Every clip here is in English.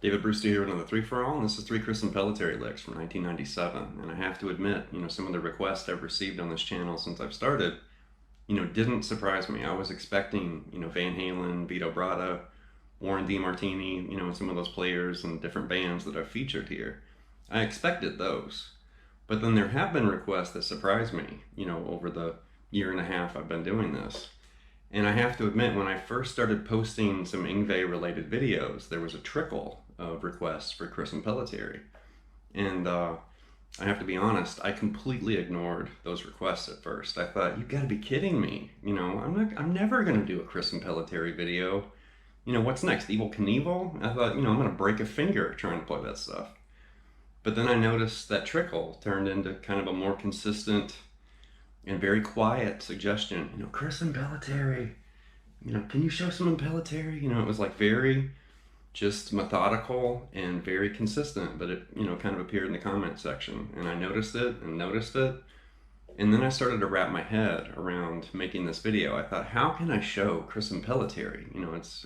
David Brewster here with another 3 for All, and this is 3 Chris Impellitteri Licks from 1997. And I have to admit, some of the requests I've received on this channel since I've started, didn't surprise me. I was expecting, Van Halen, Vito Bratta, Warren DeMartini, some of those players and different bands that I've featured here. I expected those. But then there have been requests that surprised me, over the year and a half I've been doing this. And I have to admit, when I first started posting some Yngwie related videos, there was a trickle of requests for Chris Impellitteri. And I have to be honest, I completely ignored those requests at first. I thought, you gotta be kidding me. I'm never gonna do a Chris Impellitteri video. What's next, Evel Knievel? I thought, I'm gonna break a finger trying to play that stuff. But then I noticed that trickle turned into kind of a more consistent and very quiet suggestion. Chris Impellitteri, can you show some Impellitteri? It was like very just methodical and very consistent, but it, kind of appeared in the comment section. And I noticed it and noticed it. And then I started to wrap my head around making this video. I thought, how can I show Chris Impellitteri?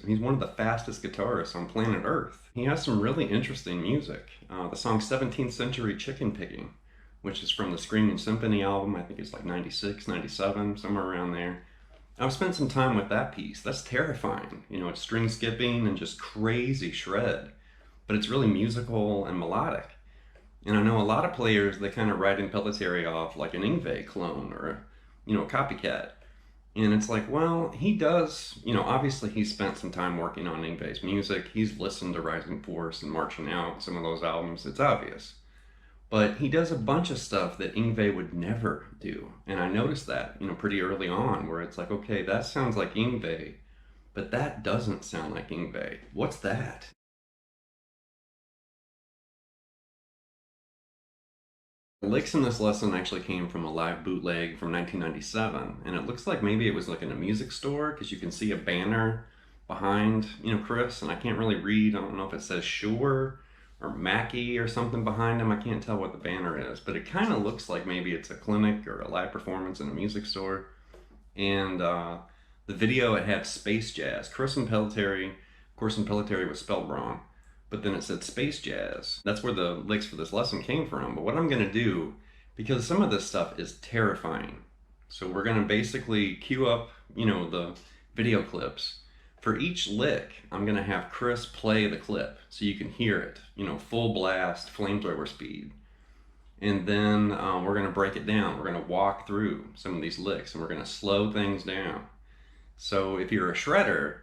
He's one of the fastest guitarists on planet Earth. He has some really interesting music. The song 17th Century Chicken Picking, which is from the Screaming Symphony album. I think it's like 96, 97, somewhere around there. I've spent some time with that piece. That's terrifying. It's string skipping and just crazy shred, but it's really musical and melodic. And I know a lot of players, they kind of write Impellitteri off like an Yngwie clone or a copycat. And it's like, well, he does, obviously he's spent some time working on Yngwie's music. He's listened to Rising Force and Marching Out, some of those albums, it's obvious. But he does a bunch of stuff that Yngwie would never do. And I noticed that, pretty early on, where it's like, okay, that sounds like Yngwie, but that doesn't sound like Yngwie. What's that? The licks in this lesson actually came from a live bootleg from 1997, and it looks like maybe it was like in a music store, because you can see a banner behind, Chris, and I can't really read. I don't know if it says Shure or Mackie or something behind him. I can't tell what the banner is, but it kind of looks like maybe it's a clinic or a live performance in a music store. And the video, it had Space Jazz. Chris Impellitteri, of course Impellitteri was spelled wrong, but then it said Space Jazz. That's where the licks for this lesson came from. But what I'm gonna do, because some of this stuff is terrifying, so we're gonna basically cue up, the video clips. For each lick, I'm gonna have Chris play the clip so you can hear it, full blast, flamethrower speed. And then we're gonna break it down. We're gonna walk through some of these licks and we're gonna slow things down. So if you're a shredder,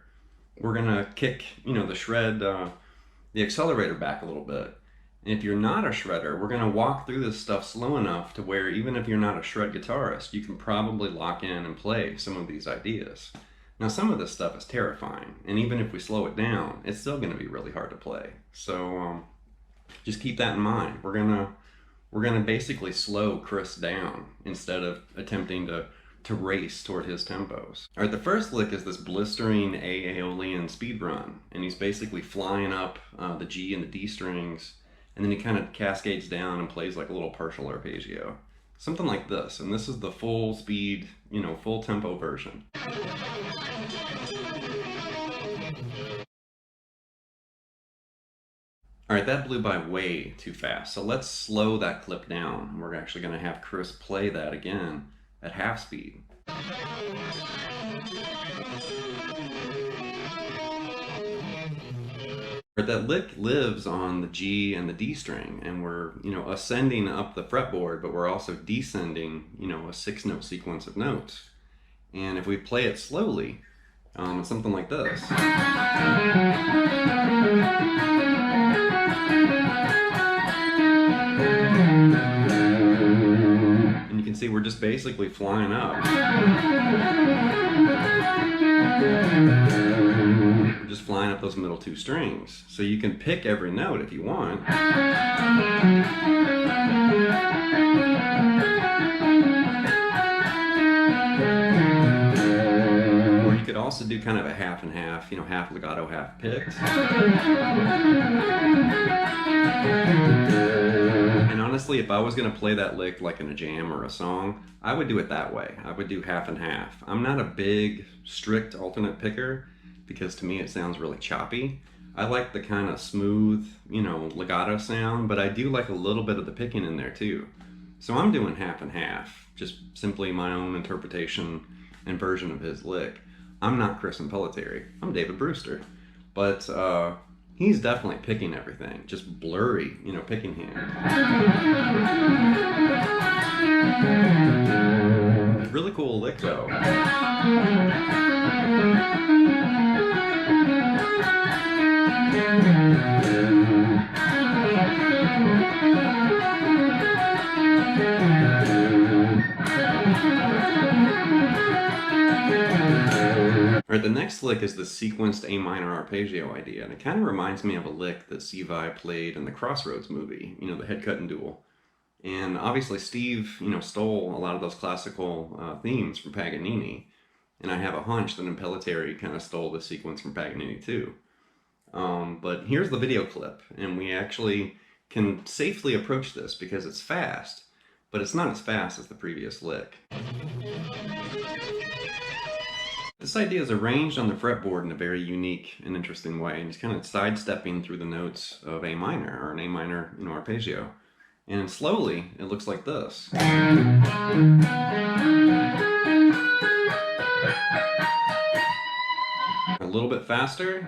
we're gonna kick, the shred, the accelerator back a little bit. And if you're not a shredder, we're gonna walk through this stuff slow enough to where even if you're not a shred guitarist, you can probably lock in and play some of these ideas. Now, some of this stuff is terrifying, and even if we slow it down, it's still gonna be really hard to play. So just keep that in mind. We're gonna basically slow Chris down instead of attempting to race toward his tempos. All right, the first lick is this Blistering Aeolian speed run, and he's basically flying up the G and the D strings, and then he kind of cascades down and plays like a little partial arpeggio. Something like this, and this is the full speed, full tempo version. All right, that blew by way too fast, so let's slow that clip down. We're actually gonna have Chris play that again at half speed. That lick lives on the G and the D string, and we're, ascending up the fretboard, but we're also descending, a 6-note sequence of notes. And if we play it slowly, it's something like this. And you can see we're just basically flying up. We're just flying up those middle 2 strings. So you can pick every note if you want. Or you could also do kind of a half and half, half legato, half picked. And honestly, if I was going to play that lick like in a jam or a song, I would do it that way. I would do half and half. I'm not a big, strict alternate picker because to me it sounds really choppy. I like the kind of smooth, you know, legato sound, but I do like a little bit of the picking in there too. So I'm doing half and half, just simply my own interpretation and version of his lick. I'm not Chris Impellitteri, I'm David Brewster. But he's definitely picking everything, just blurry, you know, picking hand. Really cool lick though. Alright, the next lick is the sequenced A minor arpeggio idea, and it kind of reminds me of a lick that Steve played in the Crossroads movie, you know, the head cutting duel. And obviously Steve, you know, stole a lot of those classical themes from Paganini, and I have a hunch that Impellitteri kind of stole the sequence from Paganini too. But here's the video clip, and we actually can safely approach this because it's fast, but it's not as fast as the previous lick. This idea is arranged on the fretboard in a very unique and interesting way, and it's kind of sidestepping through the notes of A minor, or an A minor, you know, arpeggio. And slowly, it looks like this. A little bit faster.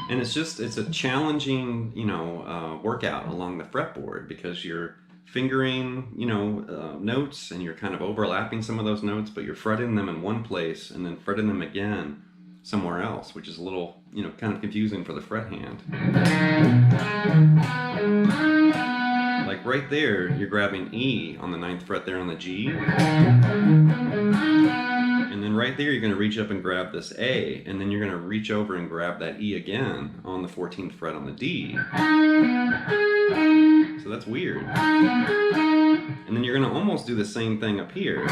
And it's a challenging, you know, workout along the fretboard because you're fingering, you know, notes, and you're kind of overlapping some of those notes, but you're fretting them in one place and then fretting them again somewhere else, which is a little, you know, kind of confusing for the fret hand. Like right there, you're grabbing E on the 9th fret there on the G. And then right there, you're going to reach up and grab this A, and then you're going to reach over and grab that E again on the 14th fret on the D. So that's weird. And then you're going to almost do the same thing up here.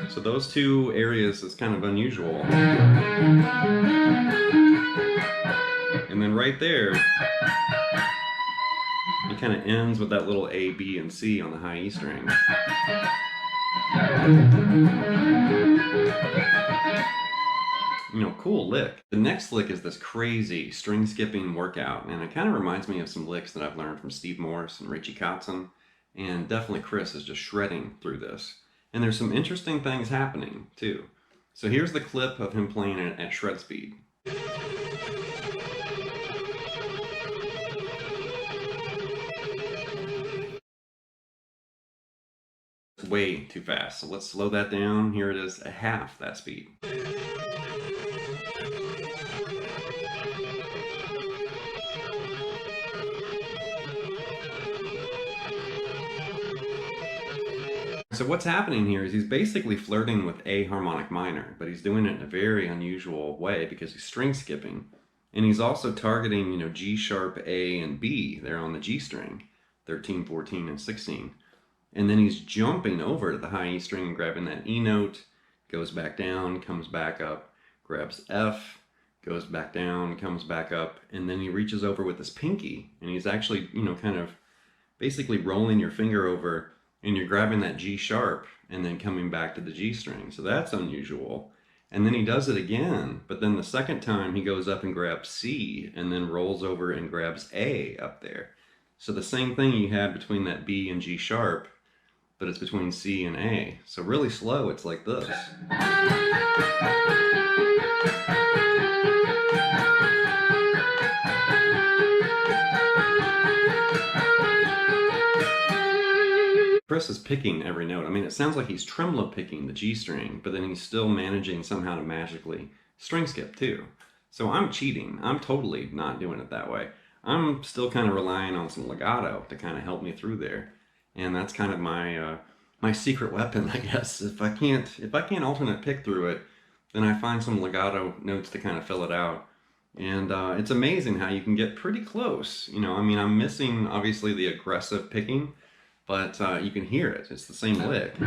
So those two areas is kind of unusual. And then right there, it kind of ends with that little A, B, and C on the high E string. You know, cool lick. The next lick is this crazy string skipping workout, and it kind of reminds me of some licks that I've learned from Steve Morse and Richie Kotzen, and definitely Chris is just shredding through this. And there's some interesting things happening too. So here's the clip of him playing it at shred speed. Way too fast. So let's slow that down. Here it is at half that speed. So what's happening here is he's basically flirting with A harmonic minor, but he's doing it in a very unusual way because he's string skipping. And he's also targeting, you know, G sharp, A, and B there on the G string, 13, 14, and 16. And then he's jumping over to the high E string and grabbing that E note, goes back down, comes back up, grabs F, goes back down, comes back up, and then he reaches over with his pinky, and he's actually, you know, kind of basically rolling your finger over, and you're grabbing that G sharp and then coming back to the G string. So that's unusual. And then he does it again, but then the second time he goes up and grabs C and then rolls over and grabs A up there. So the same thing you had between that B and G sharp, but it's between C and A. So really slow, it's like this. Chris is picking every note. I mean, it sounds like he's tremolo picking the G string, but then he's still managing somehow to magically string skip too. So I'm cheating. I'm totally not doing it that way. I'm still kind of relying on some legato to kind of help me through there. And that's kind of my my secret weapon, I guess. If I can't alternate pick through it, then I find some legato notes to kind of fill it out. And it's amazing how you can get pretty close. You know, I mean, I'm missing obviously the aggressive picking, but you can hear it. It's the same lick.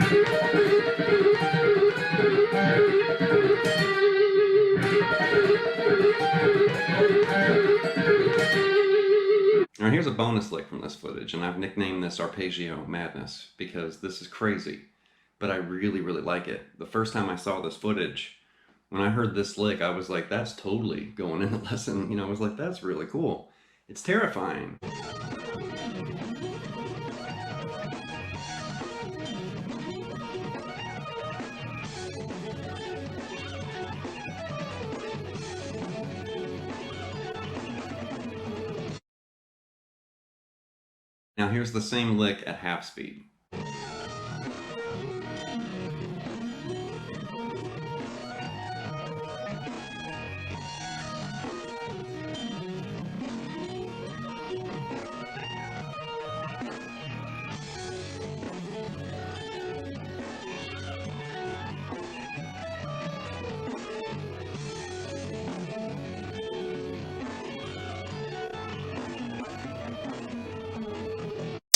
Now here's a bonus lick from this footage, and I've nicknamed this Arpeggio Madness because this is crazy, but I really, really like it. The first time I saw this footage, when I heard this lick, I was like, that's totally going in the lesson. You know, I was like, that's really cool. It's terrifying. Now here's the same lick at half speed.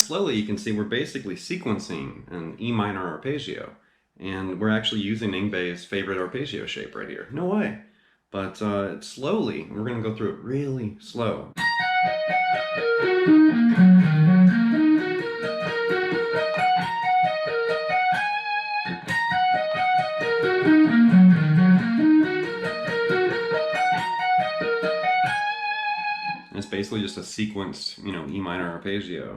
Slowly you can see we're basically sequencing an E minor arpeggio, and we're actually using Yngwie's favorite arpeggio shape right here. No way. But slowly, we're going to go through it really slow. It's basically just a sequenced, you know, E minor arpeggio.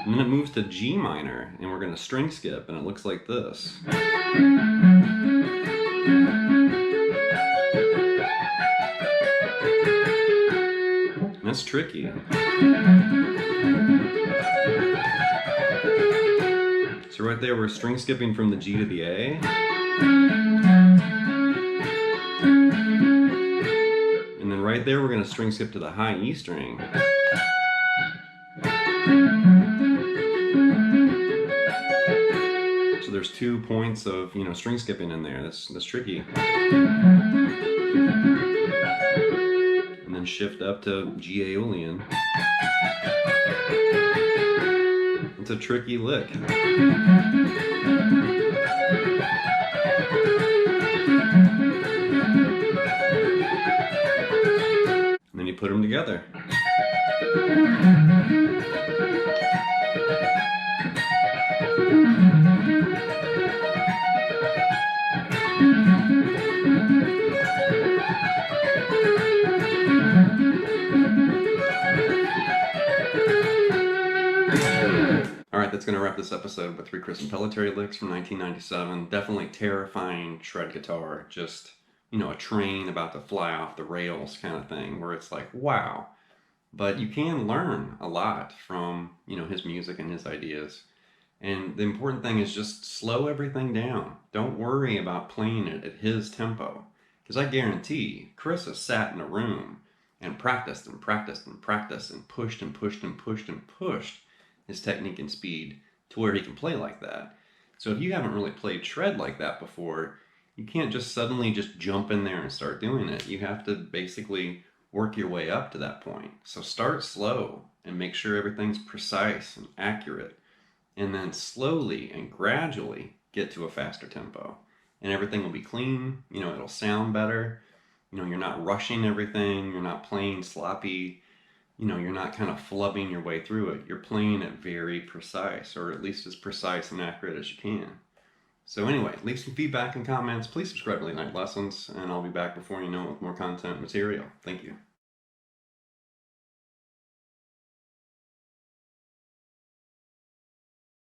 And then it moves to G minor, and we're going to string skip, and it looks like this. And that's tricky. So right there, we're string skipping from the G to the A. And then right there, we're going to string skip to the high E string. So there's 2 points of, you know, string skipping in there. That's tricky. And then shift up to G Aeolian. It's a tricky lick. And then you put them together. Alright, that's going to wrap this episode with 3 Chris Impellitteri licks from 1997. Definitely terrifying shred guitar. Just, you know, a train about to fly off the rails kind of thing, where it's like, wow. But you can learn a lot from, you know, his music and his ideas. And the important thing is just slow everything down. Don't worry about playing it at his tempo. Because I guarantee Chris has sat in a room and practiced and practiced and practiced and pushed and pushed and pushed and pushed his technique and speed to where he can play like that. So if you haven't really played shred like that before, you can't just suddenly just jump in there and start doing it. You have to basically work your way up to that point. So start slow and make sure everything's precise and accurate, and then slowly and gradually get to a faster tempo, and everything will be clean. You know, it'll sound better. You know, you're not rushing everything, you're not playing sloppy, you know, you're not kind of flubbing your way through it. You're playing it very precise, or at least as precise and accurate as you can. So anyway, leave some feedback and comments. Please subscribe to Late Night Lessons, and I'll be back before you know it with more content and material. Thank you.